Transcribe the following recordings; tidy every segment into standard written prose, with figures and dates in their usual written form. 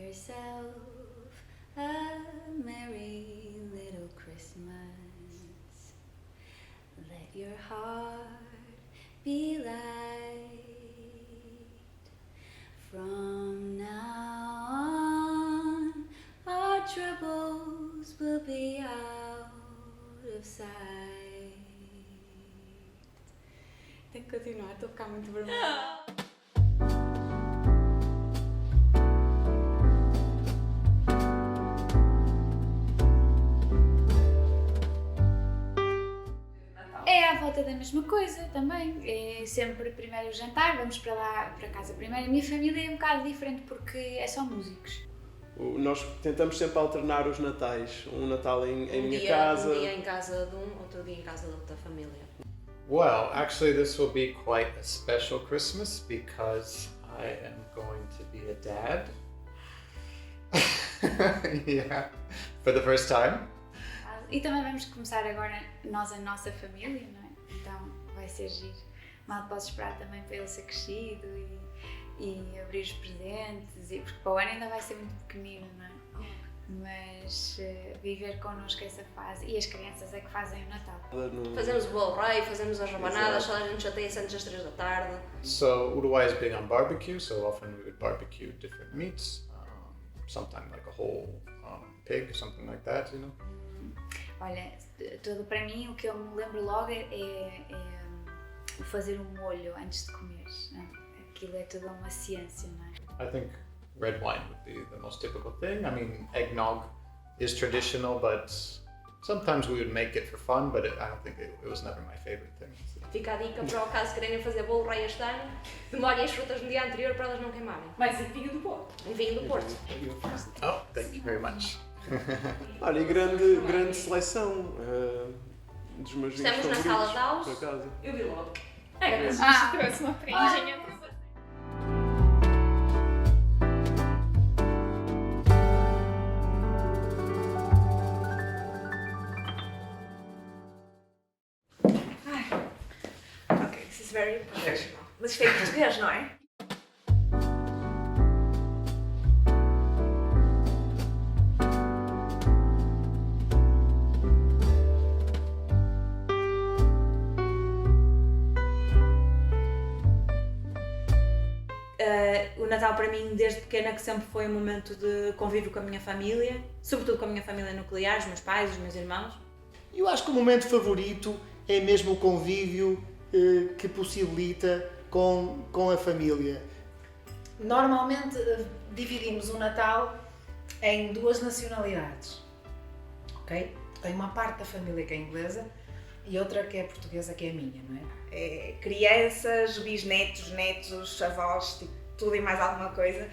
yourself a merry little Christmas. Let your heart be light. From now on, our troubles will be out of sight. Tenho que continuar, estou a ficar muito vermelha. É à volta da mesma coisa também, é sempre primeiro o jantar, vamos para lá, para casa primeiro. A minha família é um bocado diferente porque é só músicos. Nós tentamos sempre alternar os natais, um Natal em minha casa. Um dia em casa de um, outro dia em casa da outra família. Well, actually this will be quite a special Christmas because I am going to be a dad. Yeah, for the first time. E também vamos começar agora nós a nossa família, não é? Então vai ser giro. Mal posso esperar também para ele ser crescido e abrir os presentes, porque para o ano ainda vai ser muito pequenino, não é? Mas viver connosco essa fase, e as crianças é que fazem o Natal. Fazemos o bolo rei, fazemos as rabanadas, só a gente chateia-se antes das 3 da tarde. So Uruguay is big on barbecue, so often we would barbecue different meats, sometimes like a whole pig, something like that, you know. Olha, tudo para mim, o que eu me lembro logo é fazer um molho antes de comer. Aquilo é toda uma ciência, não é? I think red wine would be the most typical thing. I mean, eggnog is traditional, but sometimes we would make it for fun, but I don't think it was never my favorite thing. Fica a dica para o caso quererem fazer bolo rei este ano, demolhem as frutas no dia anterior para elas não queimarem. Mas em vinho do Porto. Em vinho do Porto. Oh, thank you very much. Olha, e grande seleção dos meus vinhos Estamos na favoritos, sala de aulas. por acaso. Eu vi logo. É que a gente trouxe uma prendinha para você. Ok, this is very professional. Mas isto é em português, não é? O Natal para mim, desde pequena, que sempre foi um momento de convívio com a minha família, sobretudo com a minha família nuclear, os meus pais, os meus irmãos. Eu acho que o momento favorito é mesmo o convívio que possibilita com a família. Normalmente dividimos o Natal em duas nacionalidades, ok? Tem uma parte da família que é inglesa e outra que é portuguesa, que é a minha, não é? Crianças, bisnetos, netos, avós, tipo, tudo e mais alguma coisa.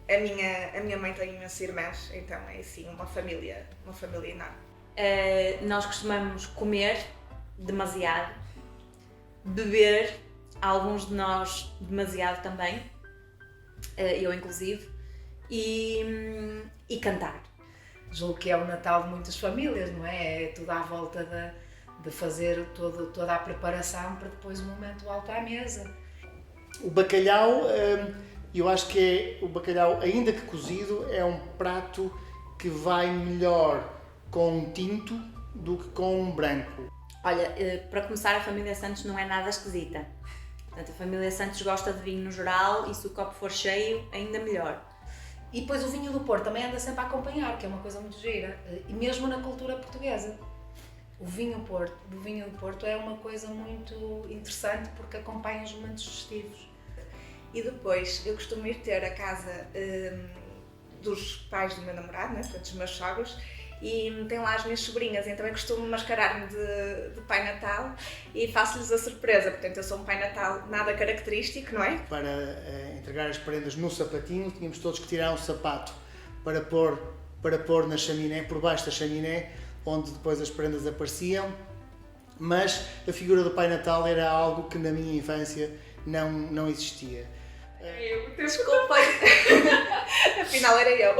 A minha mãe tem imensos irmãos, então é assim uma família enorme. Nós costumamos comer demasiado, beber, alguns de nós demasiado também, eu inclusive, e cantar. Julgo que é o Natal de muitas famílias, não é? É tudo à volta de fazer toda a preparação para depois o momento alto à mesa. O bacalhau, eu acho que o bacalhau, ainda que cozido, é um prato que vai melhor com um tinto do que com um branco. Olha, para começar, a família Santos não é nada esquisita. Portanto, a família Santos gosta de vinho no geral e se o copo for cheio, ainda melhor. E depois o vinho do Porto também anda sempre a acompanhar, que é uma coisa muito gira, e mesmo na cultura portuguesa. O vinho do Porto é uma coisa muito interessante porque acompanha os momentos festivos. E depois eu costumo ir ter a casa dos pais do meu namorado, né? Portanto, dos meus sogros, e tem lá as minhas sobrinhas, então eu costumo mascarar-me de Pai Natal e faço-lhes a surpresa. Portanto, eu sou um Pai Natal nada característico, não é? Para entregar as prendas no sapatinho, tínhamos todos que tirar um sapato para pôr na chaminé, por baixo da chaminé, onde depois as prendas apareciam. Mas a figura do Pai Natal era algo que na minha infância não existia. Desculpa. Afinal era eu.